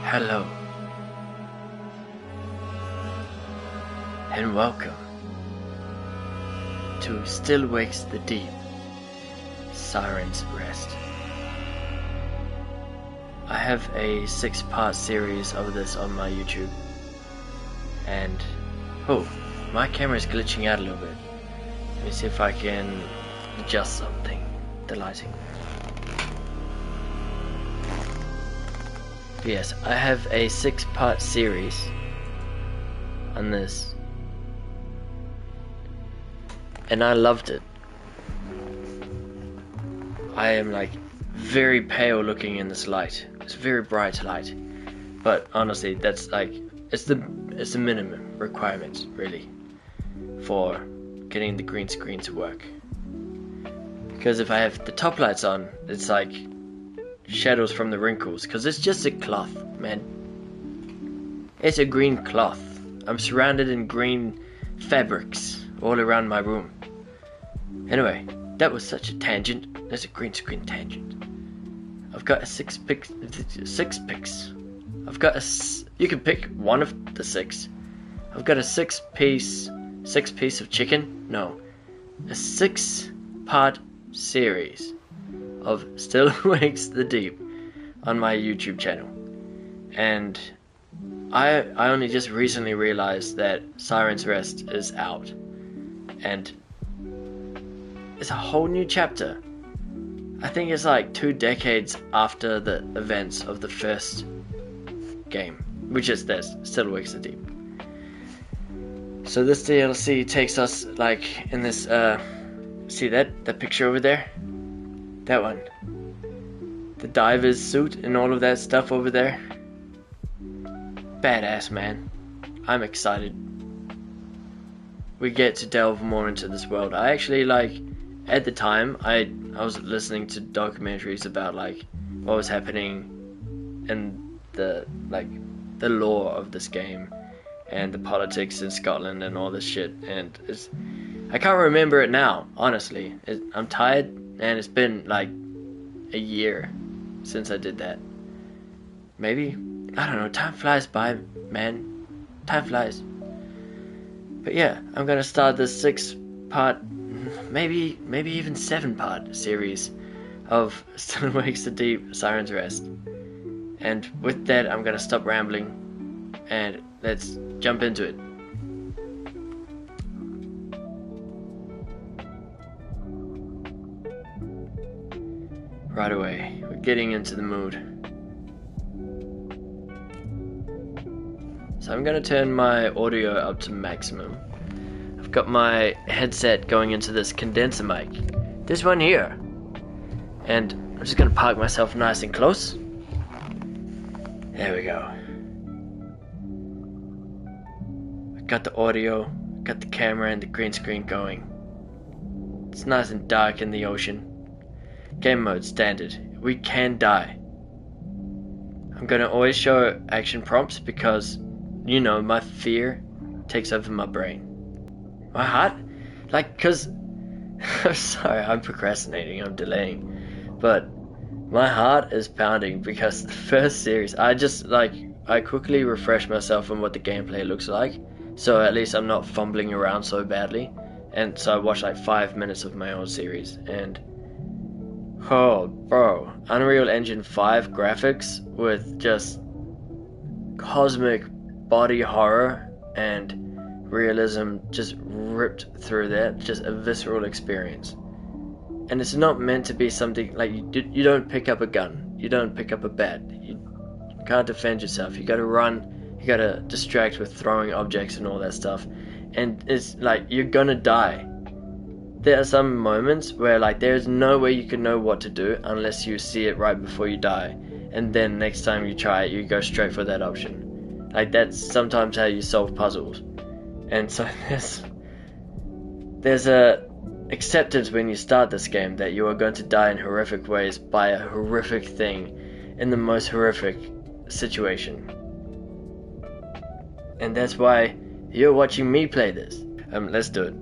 Hello, and welcome to Still Wakes the Deep, Siren's Rest. I have a 6-part series of this on my YouTube, and oh, my camera is glitching out a little bit. Let me see if I can adjust something, the lighting. Yes, I have a 6-part series on this, and I loved it. I am like very pale looking in this light. It's a very bright light, but honestly, that's like it's the minimum requirement really for getting the green screen to work. Because if I have the top lights on, it's like shadows from the wrinkles, because it's just a cloth, man. It's a green cloth. I'm surrounded in green fabrics all around my room. Anyway, that was such a tangent. There's a green screen tangent. I've got a six picks. I've got you can pick one of the 6. I've got a 6-piece of chicken. No, a 6-part series of Still Wakes the Deep on my YouTube channel, and I only just recently realized that Siren's Rest is out, and it's a whole new chapter. I think it's like 2 decades after the events of the first game, which is this, Still Wakes the Deep. So this DLC takes us like in this, see that picture over there? That one. The diver's suit and all of that stuff over there. Badass, man. I'm excited. We get to delve more into this world. I actually at the time I was listening to documentaries about like what was happening in the lore of this game and the politics in Scotland and all this shit, and I can't remember it now, honestly. I'm tired, and it's been like a year since I did that. Maybe, I don't know, time flies by, man. Time flies. But yeah, I'm gonna start this 6-part, maybe even 7-part series of Still Wakes the Deep, Siren's Rest. And with that, I'm gonna stop rambling and let's jump into it. Right away, we're getting into the mood. So I'm gonna turn my audio up to maximum. I've got my headset going into this condenser mic, this one here, and I'm just gonna park myself nice and close. There we go. I got the audio, got the camera and the green screen going. It's nice and dark in the ocean. Game mode standard. We can die. I'm gonna always show action prompts because, you know, my fear takes over my brain. My heart, cause I'm sorry, I'm procrastinating, I'm delaying, but my heart is pounding because the first series, I quickly refresh myself on what the gameplay looks like, so at least I'm not fumbling around so badly, and so I watched like 5 minutes of my own series, and oh, bro, Unreal Engine 5 graphics with just cosmic body horror and realism just ripped through that, just a visceral experience. And it's not meant to be something like you don't pick up a gun, you don't pick up a bat, you can't defend yourself, you gotta run, you gotta distract with throwing objects and all that stuff, and it's like you're gonna die. There are some moments where like there's no way you can know what to do unless you see it right before you die, and then next time you try it you go straight for that option. Like that's sometimes how you solve puzzles. And so there's a acceptance when you start this game that you are going to die in horrific ways by a horrific thing in the most horrific situation. And that's why you're watching me play this. Let's do it.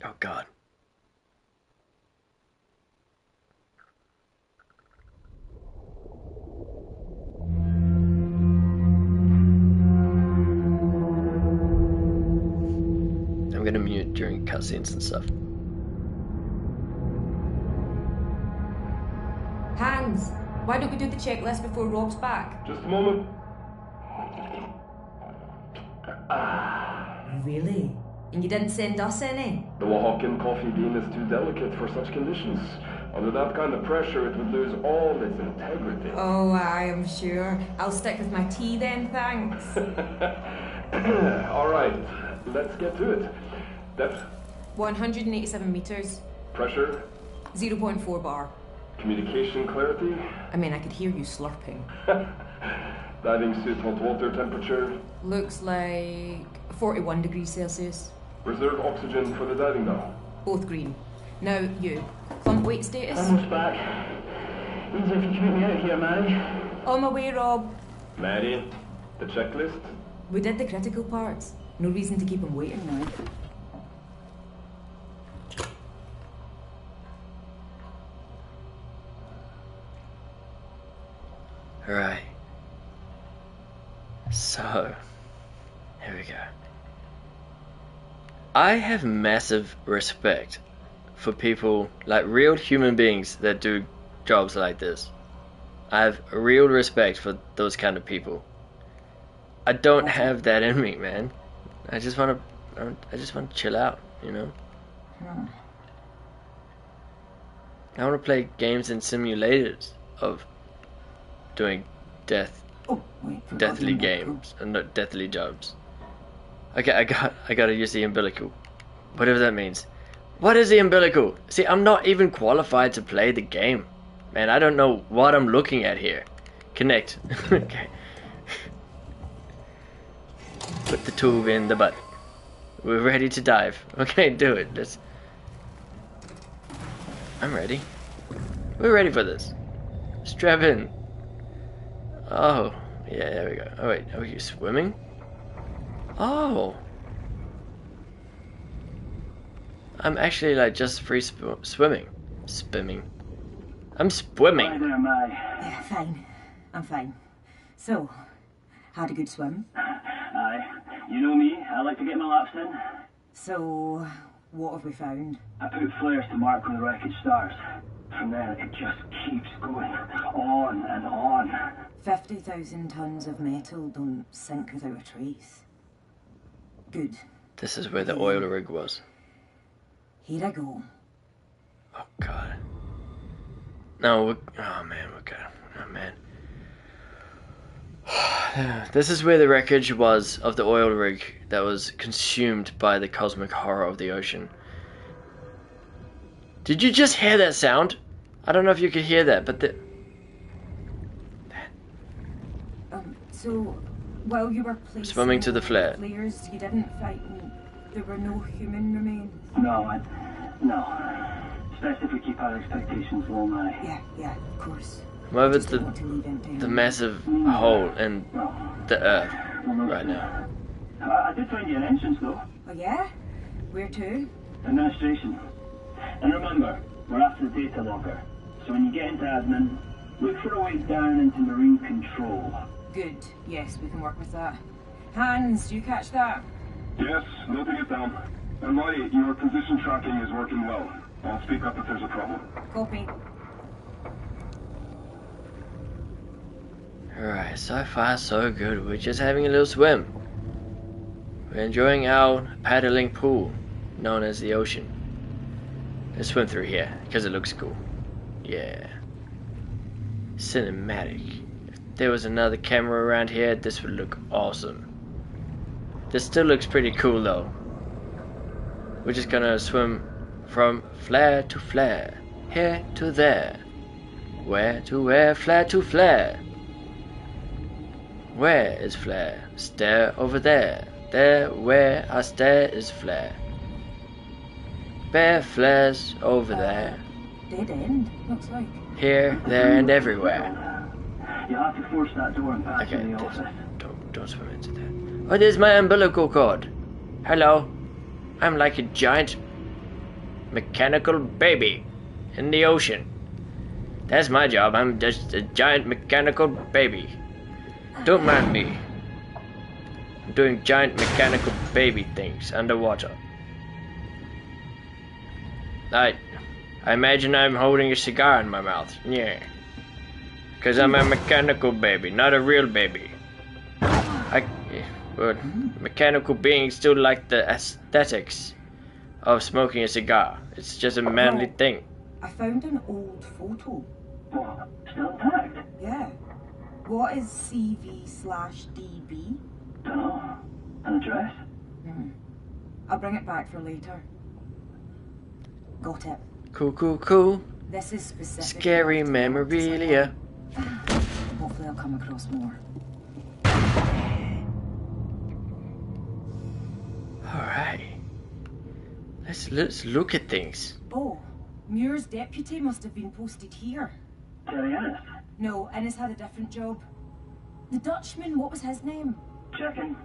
Oh god. cutscenes and stuff. Hans, why don't we do the checklist before Rob's back? Just a moment. Really? And you didn't send us any? The Oaxacan coffee bean is too delicate for such conditions. Under that kind of pressure, it would lose all its integrity. Oh, I am sure. I'll stick with my tea then, thanks. All right, let's get to it. Depth? 187 meters. Pressure? 0.4 bar. Communication clarity? I mean, I could hear you slurping. Diving suit hot water temperature? Looks like 41 degrees Celsius. Reserve oxygen for the diving bell? Both green. Now, you. Pump weight status? Almost back. Means if you keep me out of here, Mary. On my way, Rob. Mary, the checklist? We did the critical parts. No reason to keep him waiting now. Alright. So, here we go. I have massive respect for people, like real human beings that do jobs like this. I have real respect for those kind of people. I don't have that in me, man. I just want to chill out, you know? I want to play games and simulators of doing deathly games and not deathly jobs. Okay, I gotta use the umbilical. Whatever that means. What is the umbilical? See, I'm not even qualified to play the game. Man, I don't know what I'm looking at here. Connect. Okay. Put the tube in the butt. We're ready to dive. Okay, do it. I'm ready. We're ready for this. Strap in. Oh, yeah, there we go. Oh wait, are you swimming? Oh. I'm actually like just free swimming. Spimming. I'm swimming. Hi there, Mary. Yeah, fine. I'm fine. So, had a good swim? Aye. You know me, I like to get my laps in. So, what have we found? I put flares to mark when the wreckage starts. From there, it just keeps going on and on. 50,000 tons of metal don't sink without a trace. Good. This is where the oil rig was. Here I go. Oh god. No, oh man, we're good. Oh man. This is where the wreckage was of the oil rig that was consumed by the cosmic horror of the ocean. Did you just hear that sound? I don't know if you could hear that, but So, while you were placing swimming to the flare. flares, you didn't find there were no human remains? No. It's best if we keep our expectations low, Mary. Yeah, of course. I'm over Just don't want to leave empty the handed. massive hole in the earth right now. I did find you an entrance, though. Oh yeah? Where to? Administration. And remember, we're after the data locker. So when you get into admin, look for a way down into marine control. Good. Yes, we can work with that. Hans, do you catch that? Yes, noting it down. And Lottie, your position tracking is working well. I'll speak up if there's a problem. Copy. Alright, so far so good. We're just having a little swim. We're enjoying our paddling pool, known as the ocean. Let's swim through here, because it looks cool. Yeah. Cinematic. If there was another camera around here, this would look awesome. This still looks pretty cool though. We're just gonna swim from flare to flare, here to there, where to where, flare to flare. Where is flare? Stare over there. There where I stare is flare. Bare flares over there. Dead end, looks like. Here, there, and everywhere. You'll have to force that door and pass Okay, in the office. don't swim into that. Oh, there's my umbilical cord. Hello. I'm like a giant mechanical baby in the ocean. That's my job. I'm just a giant mechanical baby. Don't mind me. I'm doing giant mechanical baby things underwater. I imagine I'm holding a cigar in my mouth. Yeah. Because I'm a mechanical baby, not a real baby. But mechanical beings still like the aesthetics of smoking a cigar. It's just a manly thing. I found an old photo. What? Still intact? Yeah. What is CV/DB? Dunno. An address? I'll bring it back for later. Got it. Cool. This is specific. Scary memorabilia. Hopefully I'll come across more. Alright. Let's look at things. Oh, Muir's deputy must have been posted here. Terry Ennis? No, Ennis had a different job. The Dutchman, what was his name? Checking.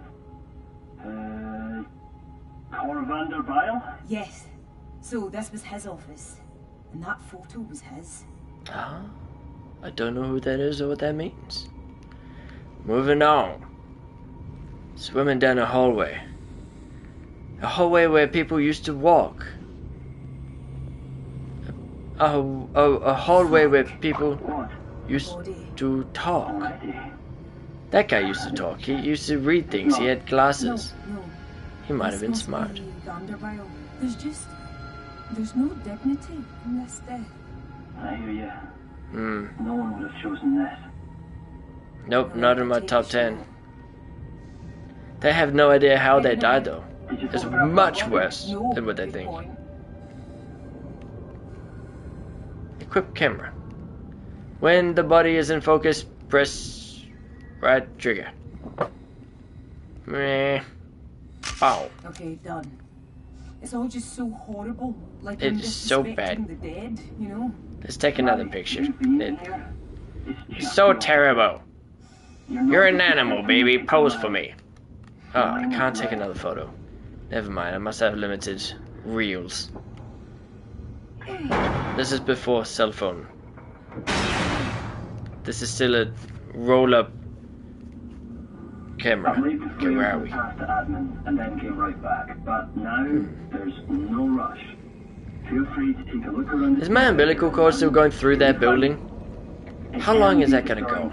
Cor van der Bijl? Yes. So this was his office. And that photo was his. Huh? I don't know who that is or what that means. Moving on. Swimming down a hallway. A hallway where people used to walk. A hallway where people used to talk. That guy used to talk. He used to read things. He had glasses. No. He might have been This must smart. be Van der Bijl. There's no dignity in this death. I hear you. Hmm. No one would have chosen this. Nope, not in my top 10. They have no idea how they died though. Did you It's photograph much that worse No, than what they good think. point. Equip camera. When the body is in focus, press right trigger. Meh. Ow. Okay, done. It's all just so horrible. Like It's I'm so disrespecting bad. the dead, you know? Let's take another picture. It's So terrible. You're an not- animal, baby. Pose for me. Oh, I can't take another photo. Never mind, I must have limited reels. This is before cell phone. This is still a roll-up camera. Okay, where are we? Past the admin and then came right back. But now there's no rush. Feel free to take a look around. Is my umbilical cord still going through that building? How long is that gonna go?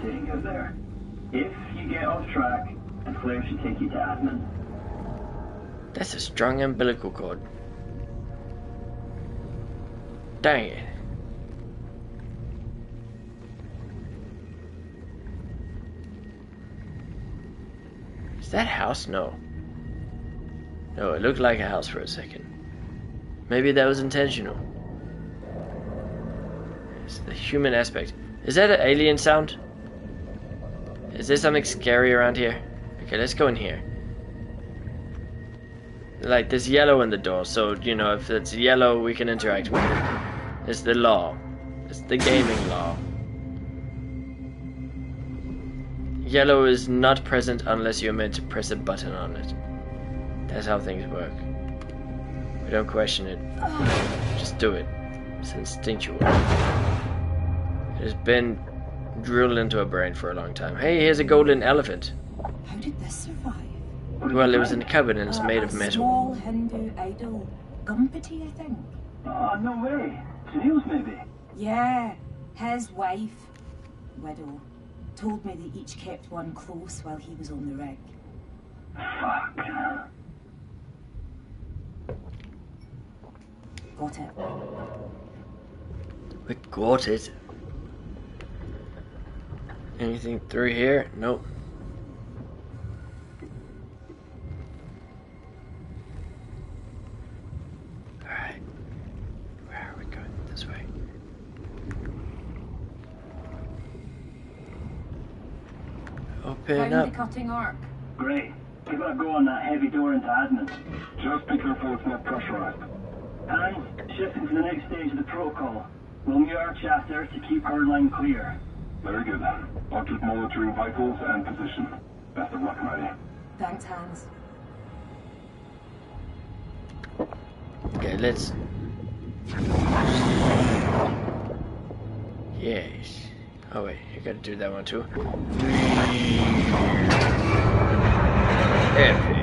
If you get off track, the flare should take you to admin. That's a strong umbilical cord. Dang it. Is that a house? No. No, it looked like a house for a second. Maybe that was intentional. It's the human aspect. Is that an alien sound? Is there something scary around here? Okay, let's go in here. Like, there's yellow in the door, so, you know, if it's yellow, we can interact with it. It's the law. It's the gaming law. Yellow is not present unless you're meant to press a button on it. That's how things work. We don't question it. Just do it. It's instinctual. It has been drilled into our brain for a long time. Hey, here's a golden elephant. How did this survive? Well, it was in a cupboard and it's made of A metal. small Hindu idol. Gumpati, I think. Oh, no way. Snails, maybe. Yeah, his wife, widow, told me they each kept one close while he was on the rig. Fuck. Got it. We got it. Anything through here? Nope. Alright. Where are we going? This way. Open Found up. the cutting arc. Great. Give it a go on that heavy door into admin. Just be careful it's not pressurized. And shifting to the next stage of the protocol. We'll mute our chatter to keep our line clear. Very good. I'll keep monitoring vitals and position. Best of luck, Maddie. Thanks, Hans. Okay, let's. Yes. Oh wait, you gotta do that one too. Epic.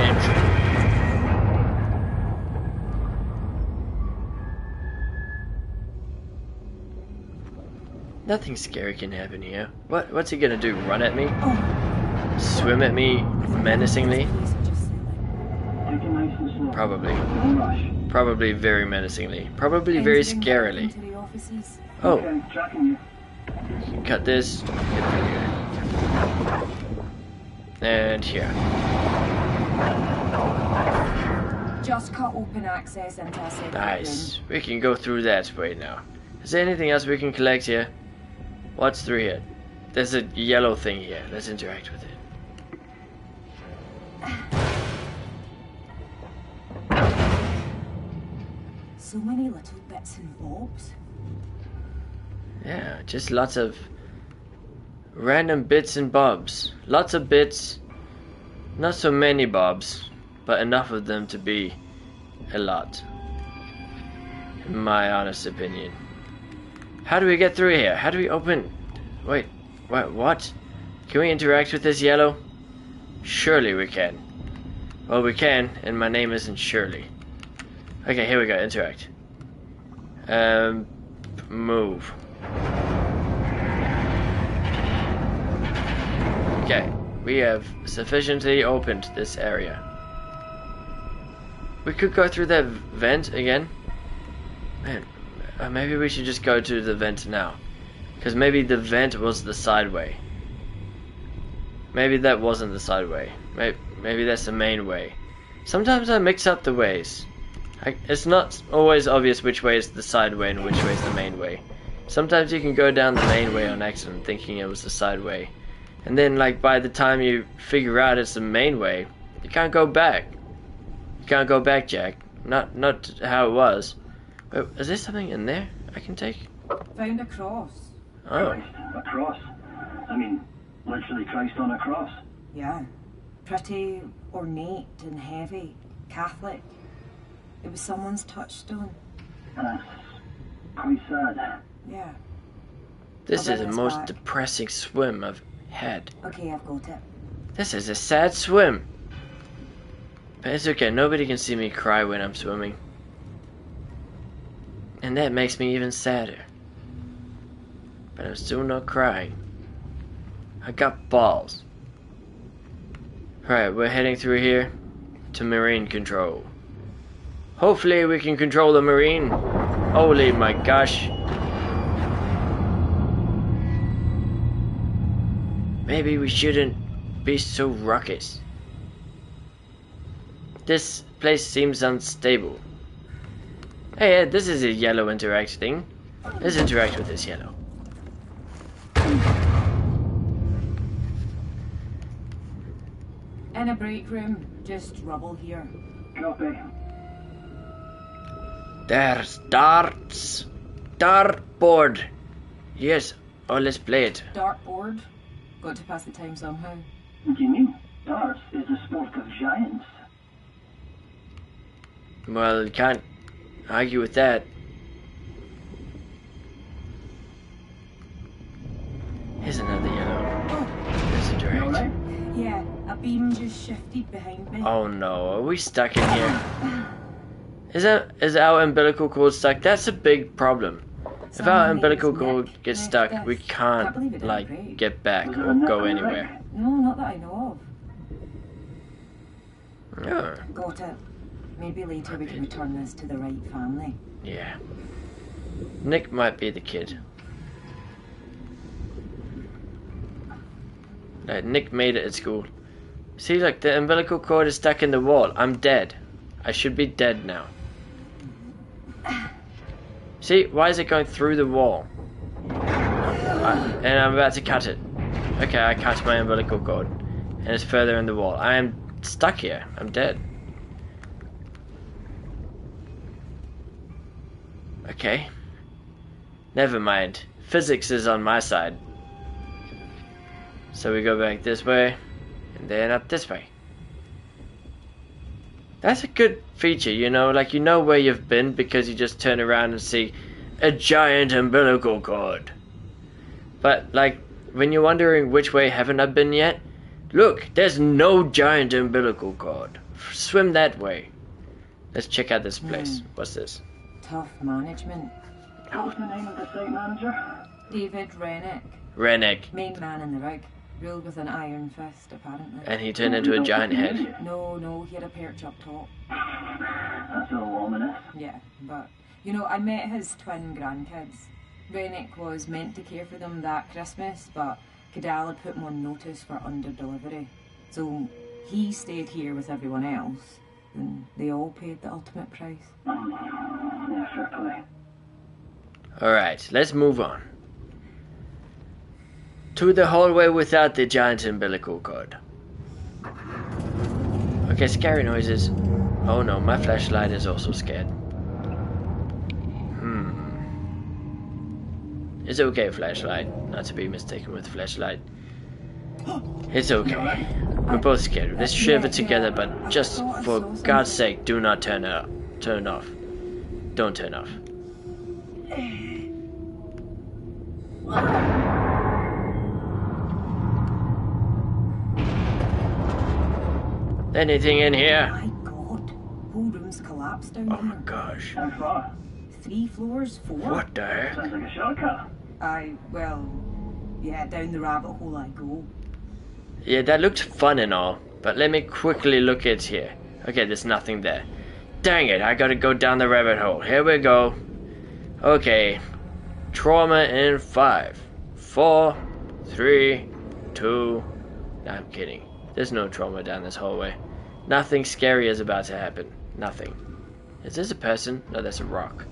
Entry. Nothing scary can happen here. What's he gonna do? Run at me? Oh, Swim at me menacingly? please, just say, Take it nice and slow. Probably. No rush. Probably very menacingly. Probably like, very entering back scarily. into the offices. Oh, Okay, tracking you. cut this. And here. Just cut open access into a separate Nice. room. We can go through that way now. Is there anything else we can collect here? What's through here? There's a yellow thing here. Let's interact with it. So many little bits and bobs. Yeah, just lots of random bits and bobs. Lots of bits, not so many bobs, but enough of them to be a lot. In my honest opinion. How do we get through here? How do we open... Wait, what? Can we interact with this yellow? Surely we can. Well, we can, and my name isn't Shirley. Okay, here we go, interact. Move. Okay, we have sufficiently opened this area. We could go through that vent again. Man, maybe we should just go to the vent now. Because maybe the vent was the side way. Maybe that wasn't the side way. Maybe that's the main way. Sometimes I mix up the ways. It's not always obvious which way is the side way and which way is the main way. Sometimes you can go down the main way on accident thinking it was the side way. And then like by the time you figure out it's the main way, you can't go back. You can't go back, Jack. Not how it was. Wait, is there something in there I can take? Found a cross. Oh. Christ, a cross. I mean, literally Christ on a cross. Yeah. Pretty ornate and heavy. Catholic. It was someone's touchstone. That's quite sad. Yeah. This I'll is the bring this most back. depressing swim I've had. Okay, I've got it. This is a sad swim. But it's okay, nobody can see me cry when I'm swimming. And that makes me even sadder. But I'm still not crying. I got balls. Alright, we're heading through here to marine control. Hopefully we can control the marine. Holy my gosh. Maybe we shouldn't be so ruckus. This place seems unstable. Hey, this is a yellow interact thing. Let's interact with this yellow. In a break room, just rubble here. Copy. There's darts. Dartboard. Yes. Oh, let's play it. Dartboard. Got to pass the time somehow. What do you mean? Darts is the sport of giants. Well, you can't argue with that. Here's another yellow. Let's You interact. alright? Yeah, a beam just shifted behind me. Oh no, are we stuck in here? Is our umbilical cord stuck? That's a big problem. If our umbilical cord gets stuck, we can't, like, get back or go anywhere. No, not that I know Oh, of. Got it. Maybe later we can return this to the right family. yeah. Nick might be the kid. Like, Nick made it at school. See, look, the umbilical cord is stuck in the wall. I'm dead. I should be dead now. See, why is it going through the wall? And I'm about to cut it. Okay, I cut my umbilical cord. And it's further in the wall. I am stuck here. I'm dead. Okay. Never mind. Physics is on my side. So we go back this way. And then up this way. That's a good feature, you know, like you know where you've been because you just turn around and see a giant umbilical cord. But like when you're wondering which way haven't I been yet, look, there's no giant umbilical cord. Swim that way. Let's check out this place. What's this? Tough management. What was the name of the site manager? David Rennick. Rennick. Main man in the rig. Ruled with an iron fist, apparently. And he turned into a giant head. No, he had a perch up top. That's a little ominous. Yeah, but, you know, I met his twin grandkids. Rennick was meant to care for them that Christmas, but Cadal had put him on notice for under-delivery. So he stayed here with everyone else, and they all paid the ultimate price. Yeah, fair play. Alright, let's move on. To the hallway without the giant umbilical cord. Okay, scary noises. Oh no, my flashlight is also scared. It's okay, flashlight. Not to be mistaken with flashlight. It's okay. We're both scared. Let's shiver together, but just for God's sake, do not turn off. Don't turn off. Anything in here? My God, whole room's collapsed down Oh here. my gosh. How far? 3 floors, 4. What the heck? Sounds like a shortcut. Yeah, down the rabbit hole I go. Yeah, that looked fun and all, but let me quickly look at here. Okay, there's nothing there. Dang it, I gotta go down the rabbit hole. Here we go. Okay. Trauma in 5, 4, 3, 2... No, I'm kidding. There's no trauma down this hallway. Nothing scary is about to happen. Nothing. Is this a person? No, that's a rock.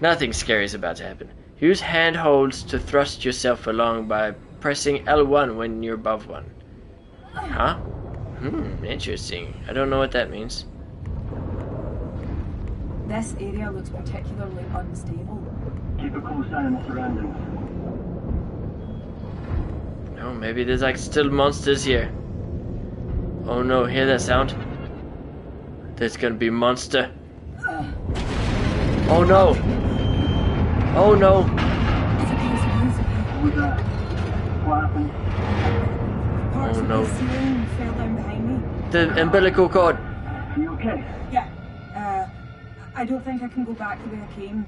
Nothing scary is about to happen. Use handholds to thrust yourself along by pressing L1 when you're above one. Huh? Interesting. I don't know what that means. This area looks particularly unstable. Keep a close eye on the surroundings. No, maybe there's like still monsters here. Oh no, hear that sound? There's gonna be monster. Oh no! Oh no! What was that? What happened? Parts Oh, of no. the ceiling fell down behind me. The umbilical cord. Are you okay? Yeah, I don't think I can go back the way I came.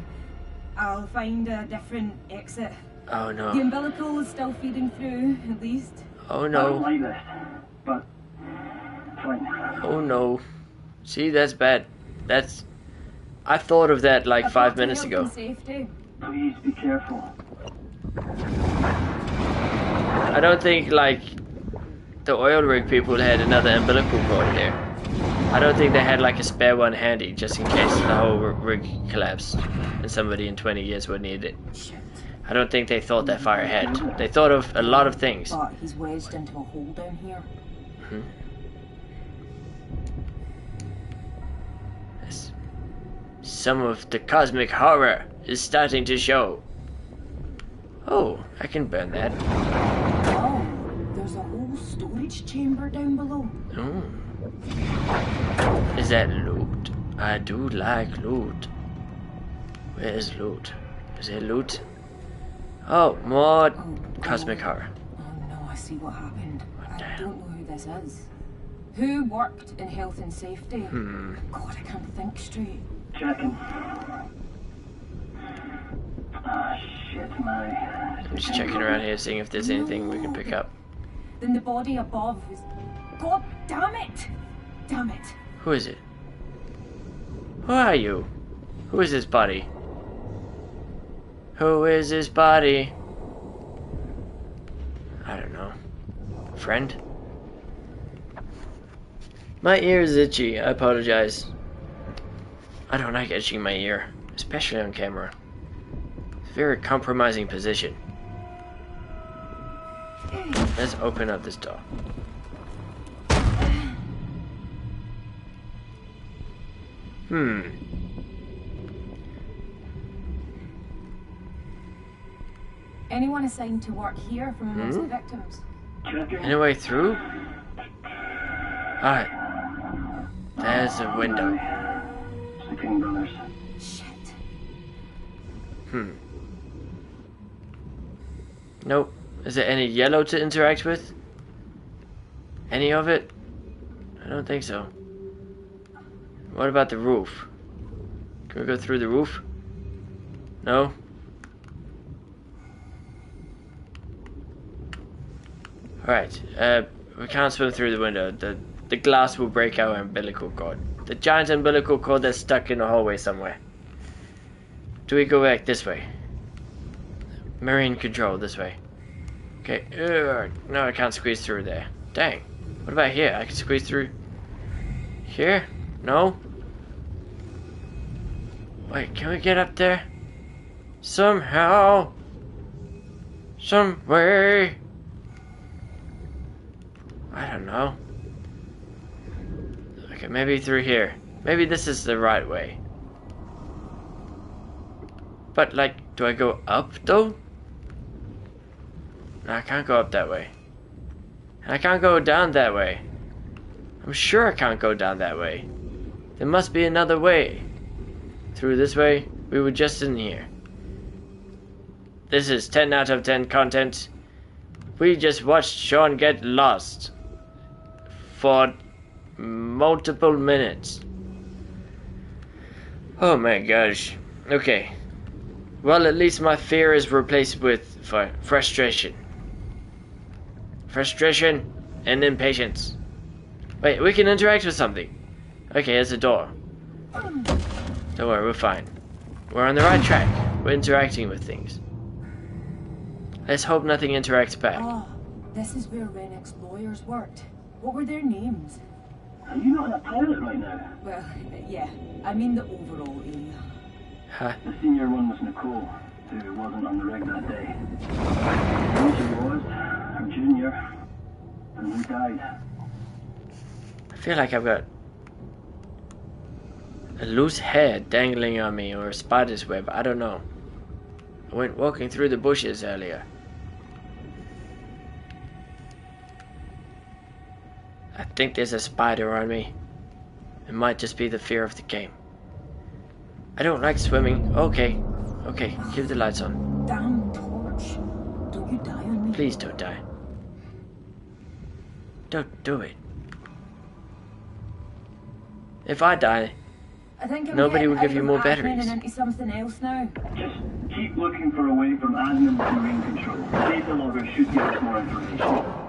I'll find a different exit. Oh The no. umbilical is still feeding through, at least. Oh I don't no. like this, but fine. Oh no. See, that's bad. That's... I thought of that like I've 5 got to minutes help ago. in safety. Please be careful. I don't think like the oil rig people had another umbilical cord here. I don't think they had like a spare one handy just in case the whole rig collapsed and somebody in 20 years would need it. Shit. I don't think they thought that far ahead. They thought of a lot of things. But he's wedged into a hole down here. Yes. Some of the cosmic horror is starting to show. Oh, I can burn that. Oh, there's a whole storage chamber down below. Oh. Is that loot? I do like loot. Where is loot? Is there loot? Oh, more cosmic horror. Oh no, I see what happened. I damn. don't know who this is. Who worked in health and safety? God, I can't think straight. Checking. Ah, shit, my... I'm just checking around here, seeing if there's anything we can pick up. Then the body above was... God damn it! Damn it. Who is it? Who are you? Who is this body? Who is this body? I don't know. Friend? My ear is itchy. I apologize. I don't like itching my ear, especially on camera. It's a very compromising position. Let's open up this door. Anyone assigned to work here from amongst the victims? Checking. Any way through? Alright. There's a window. Sleeping brothers. Shit. Nope. Is there any yellow to interact with? Any of it? I don't think so. What about the roof? Can we go through the roof? No? Alright, we can't swim through the window. The glass will break our umbilical cord. The giant umbilical cord that's stuck in the hallway somewhere. Do we go back this way? Marine control, this way. Okay, no, I can't squeeze through there. Dang. What about here? I can squeeze through here? No? Wait, can we get up there? Somehow? Some way? I don't know. Okay, maybe through here. Maybe this is the right way. But, like, do I go up, though? No, I can't go up that way. And I can't go down that way. I'm sure I can't go down that way. There must be another way. Through this way, we were just in here. This is 10 out of 10 content. We just watched Sean get lost for multiple minutes. Oh my gosh. Okay. Well, at least my fear is replaced with frustration. Frustration and impatience. Wait, we can interact with something. Okay, there's a door. Don't worry, we're fine. We're on the right track. We're interacting with things. Let's hope nothing interacts back. Oh, this is where Rennick's lawyers worked. What were their names? Are you not in a pilot right now? Well, yeah, I mean the overall area. Huh. The senior one was Nicole, who wasn't on the rig that day. And she was, her junior, and he died. I feel like I've got a loose hair dangling on me or a spider's web. I don't know. I went walking through the bushes earlier. I think there's a spider on me. It might just be the fear of the game. I don't like swimming. Okay. Okay, keep the lights on. Damn torch. Don't you die on me. Please don't die. Don't do it. If I die, I think I'm nobody will getting give you out more of admin batteries. and into something else now. Just keep looking for a way from admin to marine control. Data logger should give us more information. Oh.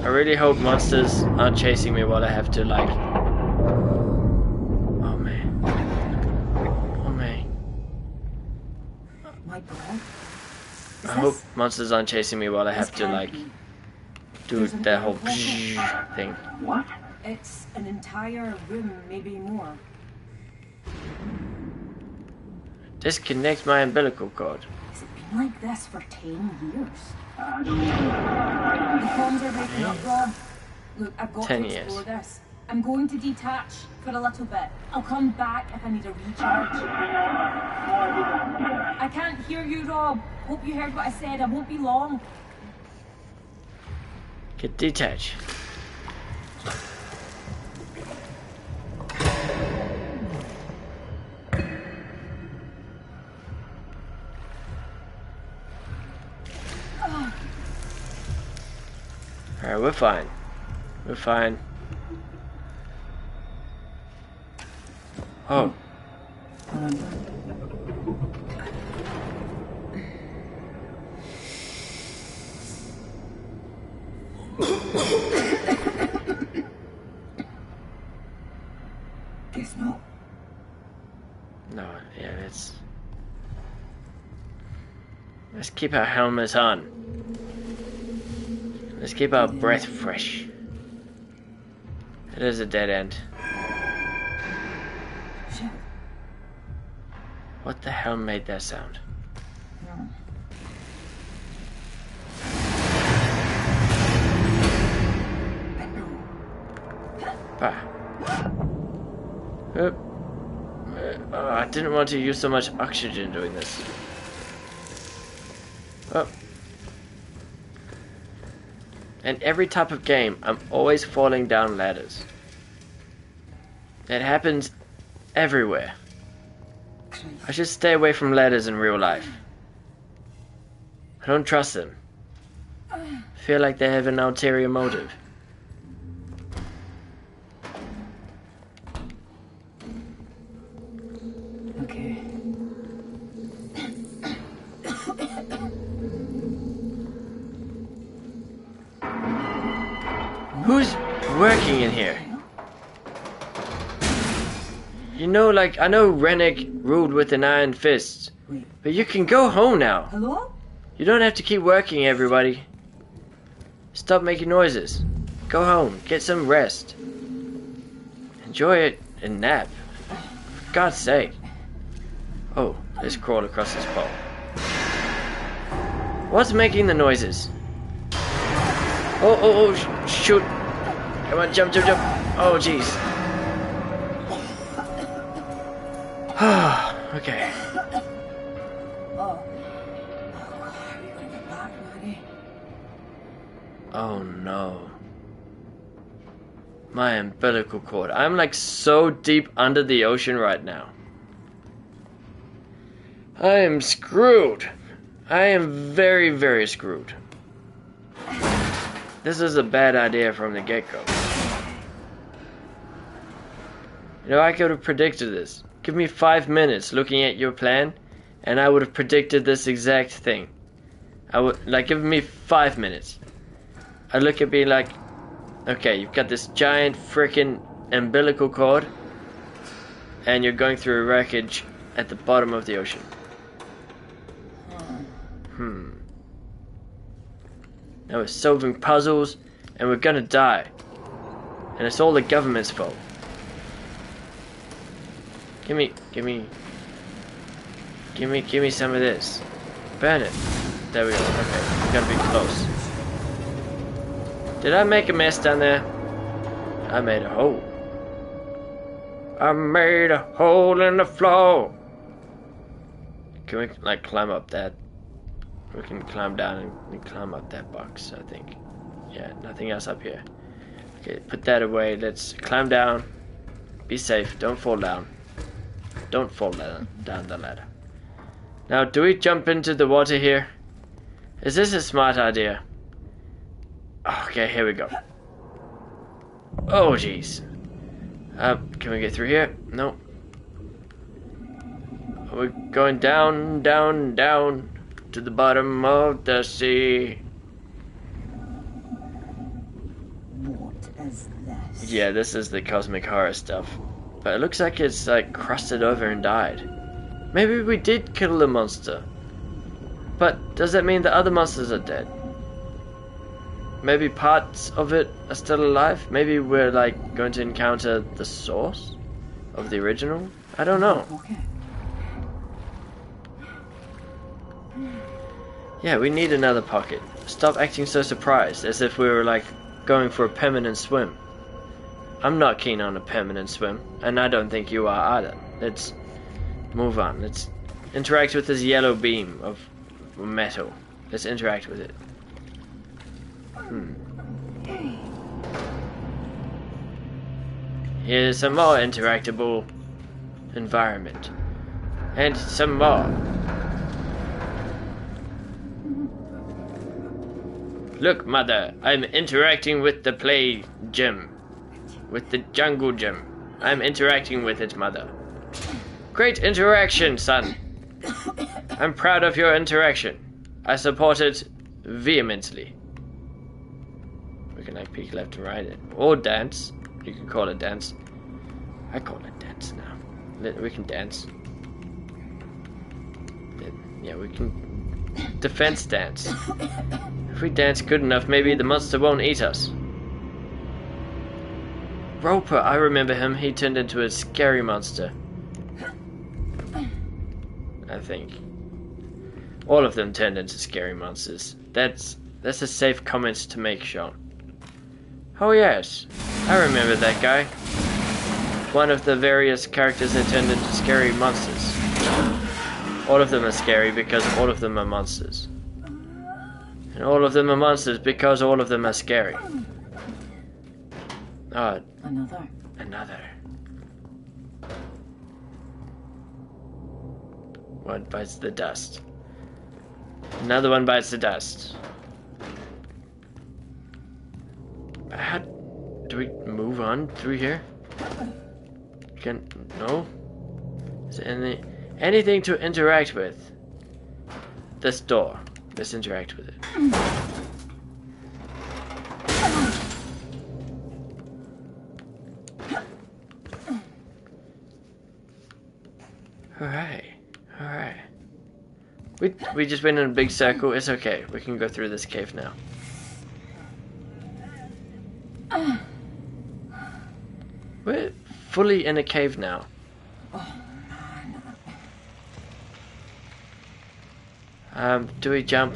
I really hope monsters aren't chasing me while I have to, like... Oh man. Oh man. My breath? I hope monsters aren't chasing me while I have to, like, do that whole thing. What? It's an entire room, maybe more. Disconnect my umbilical cord. Has it been like this for 10 years? I don't know. The comms are breaking up, Rob. Look, I've got 10 to years. explore this. I'm going to detach for a little bit. I'll come back if I need a recharge. I can't hear you, Rob. Hope you heard what I said. I won't be long. Get detached. Alright, we're fine. We're fine. Oh. Guess not. No, yeah, let's keep our helmets on. Let's keep our breath fresh. It is a dead end. Shit. What the hell made that sound? Ah. I didn't want to use so much oxygen doing this. Oh. In every type of game, I'm always falling down ladders. It happens everywhere. I should stay away from ladders in real life. I don't trust them. I feel like they have an ulterior motive. Okay. Who's working in here? You know, like, I know Rennick ruled with an iron fist, but you can go home now. Hello? You don't have to keep working, everybody. Stop making noises. Go home, get some rest. Enjoy it and nap. For God's sake. Oh, let's crawl across this pole. What's making the noises? Oh, shoot. Come on, jump. Oh, jeez. Okay. Oh no. My umbilical cord. I'm like so deep under the ocean right now. I am screwed. I am very, very screwed. This is a bad idea from the get-go. You know, I could have predicted this. Give me 5 minutes looking at your plan, and I would have predicted this exact thing. I would, like, give me 5 minutes. I'd look at me like, okay, you've got this giant freaking umbilical cord, and you're going through a wreckage at the bottom of the ocean. Now we're solving puzzles, and we're gonna die. And it's all the government's fault. Give me some of this. Burn it. There we go. Okay, we gotta be close. Did I make a mess down there? I made a hole. I made a hole in the floor. Can we, like, climb up that? We can climb down and climb up that box, I think. Yeah, nothing else up here. Okay, put that away. Let's climb down. Be safe. Don't fall down. Don't fall down the ladder. Now, do we jump into the water here? Is this a smart idea? Okay, here we go. Oh, jeez. Can we get through here? No. We're going down, down, down to the bottom of the sea. What is this? Yeah, this is the cosmic horror stuff. But it looks like it's like crusted over and died. Maybe we did kill the monster. But does that mean the other monsters are dead? Maybe parts of it are still alive? Maybe we're like going to encounter the source of the original? I don't know. Okay. Yeah, we need another pocket. Stop acting so surprised, as if we were like going for a permanent swim. I'm not keen on a permanent swim, and I don't think you are either. Let's move on. Let's interact with this yellow beam of metal. Let's interact with it. Here's some more interactable environment. And some more. Look, Mother, I'm interacting with the play gym. With the jungle gym. I'm interacting with it, Mother. Great interaction, son. I'm proud of your interaction. I support it vehemently. We can like peek left and right, or dance. You can call it dance. I call it dance now. We can dance. Yeah, we can defense dance. If we dance good enough, maybe the monster won't eat us. Roper, I remember him. He turned into a scary monster. I think. All of them turned into scary monsters. That's a safe comment to make, Sean. Oh yes, I remember that guy. One of the various characters that turned into scary monsters. All of them are scary because all of them are monsters. And all of them are monsters because all of them are scary. Another. One bites the dust. Another one bites the dust. How do we move on through here? No? Is there anything to interact with? This door. Let's interact with it. Alright. Alright. We just went in a big circle. It's okay. We can go through this cave now. We're fully in a cave now. Do we jump?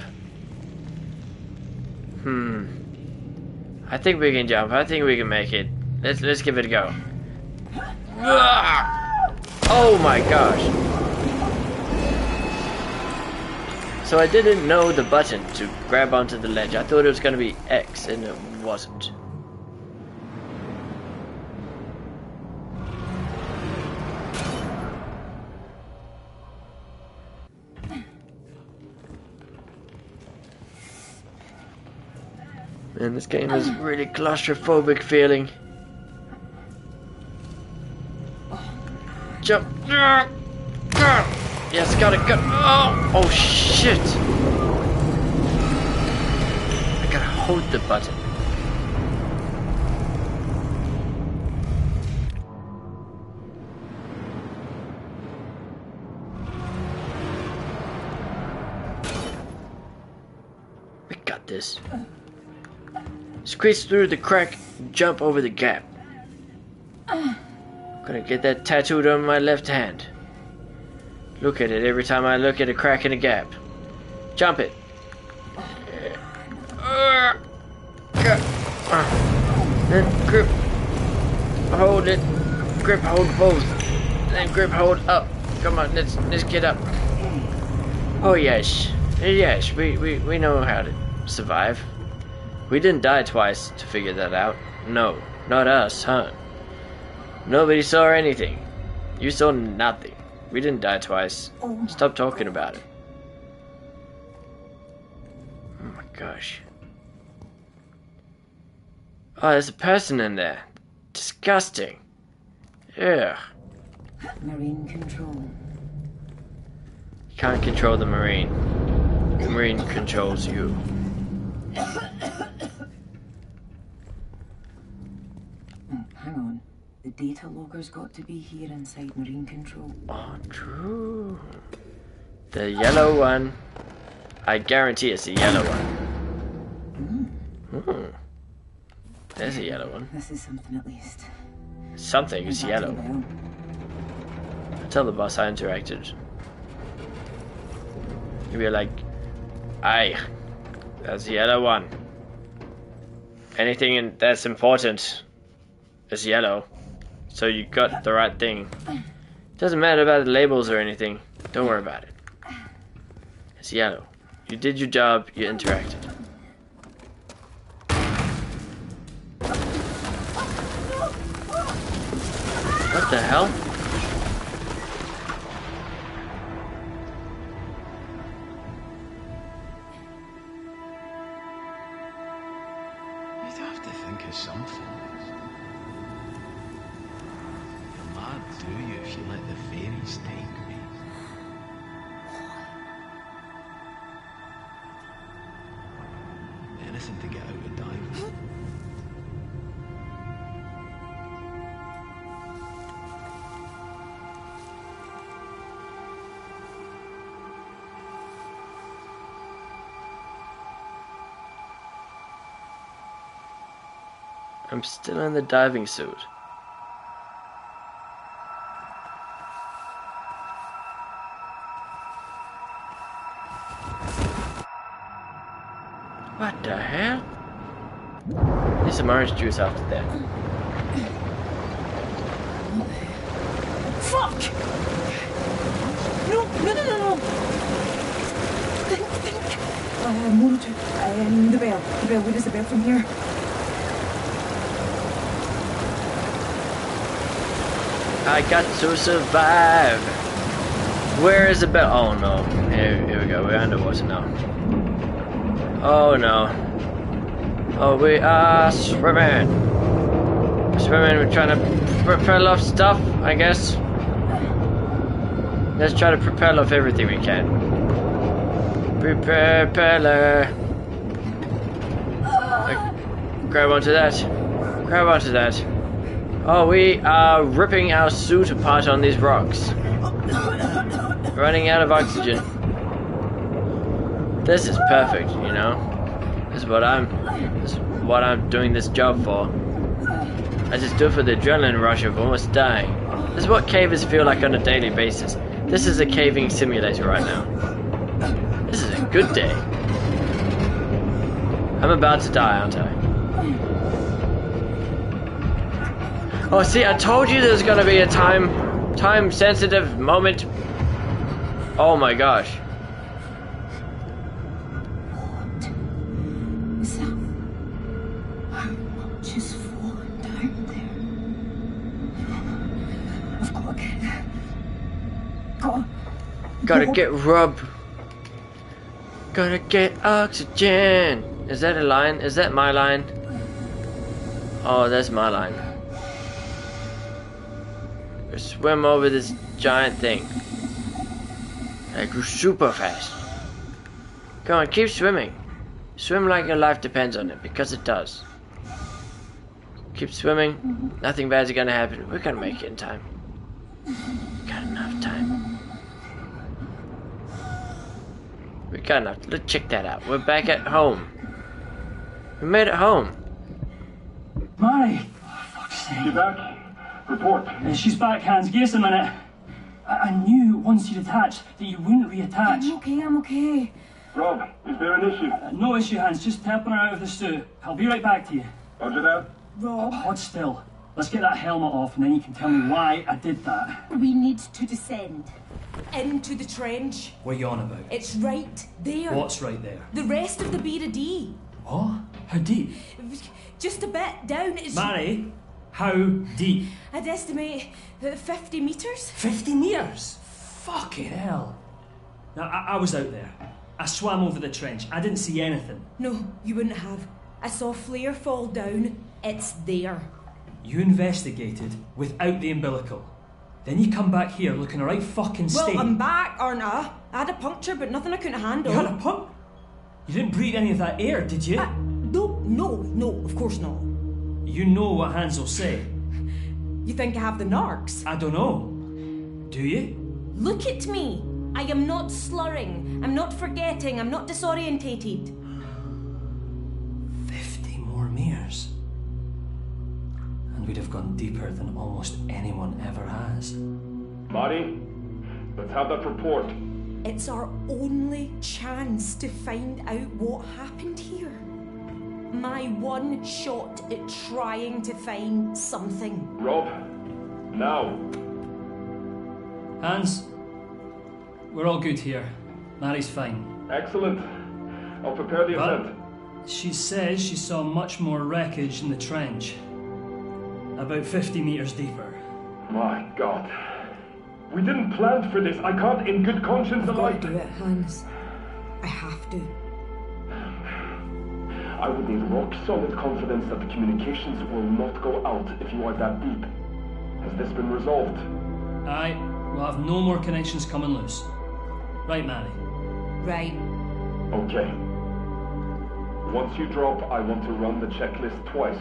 I think we can jump. I think we can make it. Let's give it a go. Oh my gosh. So I didn't know the button to grab onto the ledge. I thought it was going to be X and it wasn't. Man, this game is really claustrophobic feeling. Jump! Yes, gotta go! Oh shit! I gotta hold the button. We got this. Squeeze through the crack, jump over the gap. Gonna get that tattooed on my left hand. Look at it every time I look at a crack in a gap. Jump it. Then grip. Hold it. Grip hold both. Then grip hold up. Come on, let's get up. Oh yes. Yes, we know how to survive. We didn't die twice to figure that out. No, not us, huh? Nobody saw anything. You saw nothing. We didn't die twice. Stop talking about it. Oh my gosh. Oh, there's a person in there. Disgusting. Ugh. Marine control. You can't control the marine. The marine controls you. Hang on. The data logger's got to be here inside marine control. Oh, true. The yellow one. I guarantee it's the yellow one. There's a yellow one. This is something at least. Something is yellow. Tell the boss I interacted. You'll be like, aye, that's the yellow one. Anything that's important is yellow. So you got the right thing. Doesn't matter about the labels or anything. Don't worry about it. It's yellow. You did your job, you interacted. What the hell? You'd have to think of something. You're mad, do you, if you let the fairies take me? Anything to get out of diving. I'm still in the diving suit. What the hell? Need some orange juice after that. Fuck! No! Monitor. The bell. Where is the bell from here? I got to survive. Where is the bell? Oh no. Here we go. We're underwater now. Oh no. Oh, we are swimming. We're trying to propel off stuff, I guess. Let's try to propel off everything we can. Propeller. Grab onto that. Oh, we are ripping our suit apart on these rocks. running out of oxygen. This is perfect, you know. This is what I'm doing this job for. I just do it for the adrenaline rush of almost dying. This is what cavers feel like on a daily basis. This is a caving simulator right now. This is a good day. I'm about to die, aren't I? Oh, see, I told you there's gonna be a time-sensitive moment. Oh my gosh. Is that how much is falling down there? I've got to get. Gotta get rub. Gotta get oxygen. Is that a line? Is that my line? Oh, that's my line. Swim over this giant thing. I grew super fast. Come on, keep swimming. Swim like your life depends on it, because it does. Keep swimming. Nothing bad's gonna happen. We're gonna make it in time. We got enough time. We got enough. Let's check that out. We're back at home. We made it home. Mary! Oh, fuck's sake. You back? Report. She's back, Hans. Give us a minute. I knew once you'd attached that you wouldn't reattach. I'm okay. Rob, is there an issue? No issue, Hans. Just helping her out of the stew. I'll be right back to you. Roger that. Rob, Hold still. Let's get that helmet off and then you can tell me why I did that. we need to descend. Into the trench. What are you on about? It's right there. What's right there? The rest of the Beta D. What? How deep? Just a bit down. It's. Mary, how deep? I'd estimate 50 metres. 50 metres? Fucking hell. Now, I was out there. I swam over the trench. I didn't see anything. No, you wouldn't have. I saw a flare fall down. It's there. You investigated without the umbilical. Then you come back here looking a right fucking state. Well, I'm back, aren't I? I had a puncture, but nothing I couldn't handle. You had a pump? You didn't breathe any of that air, did you? No, of course not. You know what Hans will say. You think I have the narcs? I don't know. Do you? Look at me. I am not slurring. I'm not forgetting. I'm not disorientated. 50 more metres. And we'd have gone deeper than almost anyone ever has. Marty, let's have that report. It's our only chance to find out what happened here. My one shot at trying to find something. Rob, now. Hans, we're all good here. Mary's fine. Excellent. I'll prepare the But ascent. she says she saw much more wreckage in the trench. About 50 metres deeper. My God. We didn't plan for this. I can't in good conscience I've allow... got to do it, Hans. I have to. I would need rock-solid confidence that the communications will not go out if you are that deep. Has this been resolved? Aye, we'll have no more connections coming loose. Right, Mary? Right. Okay. Once you drop, I want to run the checklist twice.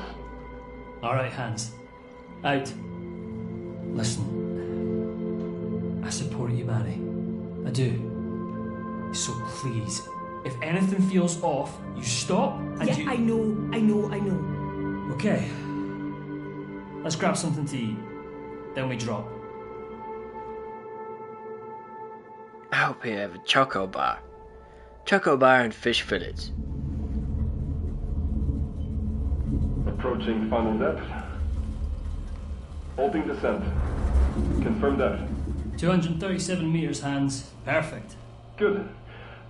Alright, Hans. Out. Listen. I support you, Mary. I do. So please, if anything feels off, you stop and Yeah, you... I know. Okay. Let's grab something to eat. Then we drop. I hope you have a choco bar. Choco bar and fish fillets. Approaching final depth. Halting descent. Confirm depth. 237 metres, Hans. Perfect. Good.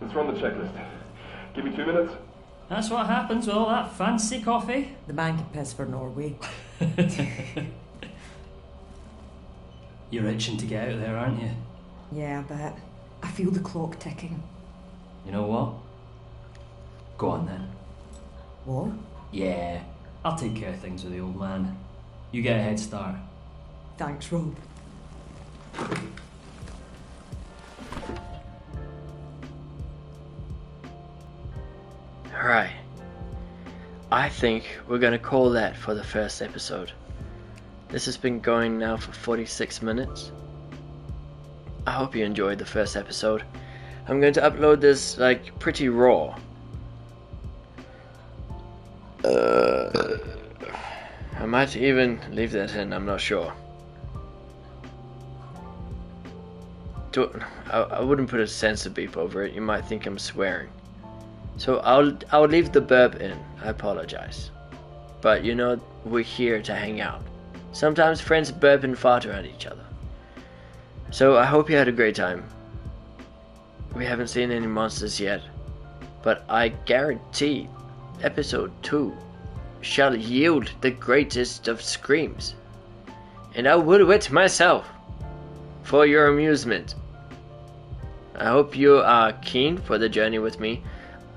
Let's run the checklist. Give me 2 minutes. That's what happens with all that fancy coffee. The man can piss for Norway. You're itching to get out there, aren't you? Yeah, I bet. I feel the clock ticking. You know what? Go on then. What? Yeah, I'll take care of things with the old man. You get a head start. Thanks, Rob. Alright. I think we're gonna call that for the first episode. This has been going now for 46 minutes. I hope you enjoyed the first episode. I'm going to upload this like pretty raw. I might even leave that in, I'm not sure. I wouldn't put a censor beep over it, you might think I'm swearing. So I'll leave the burp in, I apologize. But you know, we're here to hang out. Sometimes friends burp and fart around each other. So I hope you had a great time. We haven't seen any monsters yet, but I guarantee episode 2 shall yield the greatest of screams. And I will wit myself for your amusement. I hope you are keen for the journey with me.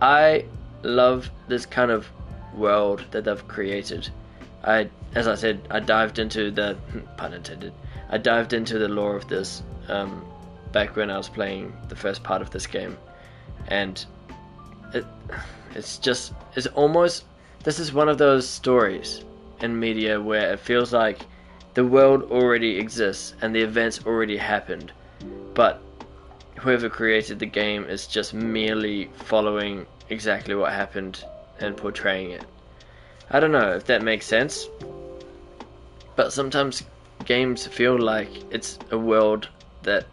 I love this kind of world that I've created. As I said, I dived into the pun intended. I dived into the lore of this back when I was playing the first part of this game, and it's almost, this is one of those stories in media where it feels like the world already exists and the events already happened, but whoever created the game is just merely following exactly what happened and portraying it. I don't know if that makes sense, but sometimes games feel like it's a world that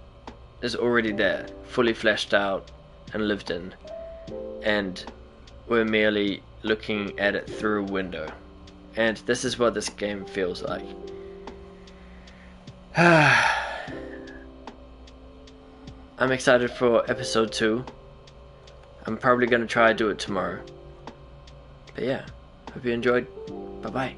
is already there, fully fleshed out and lived in, and we're merely looking at it through a window. And this is what this game feels like. I'm excited for episode 2. I'm probably gonna try to do it tomorrow. But yeah, hope you enjoyed. Bye bye.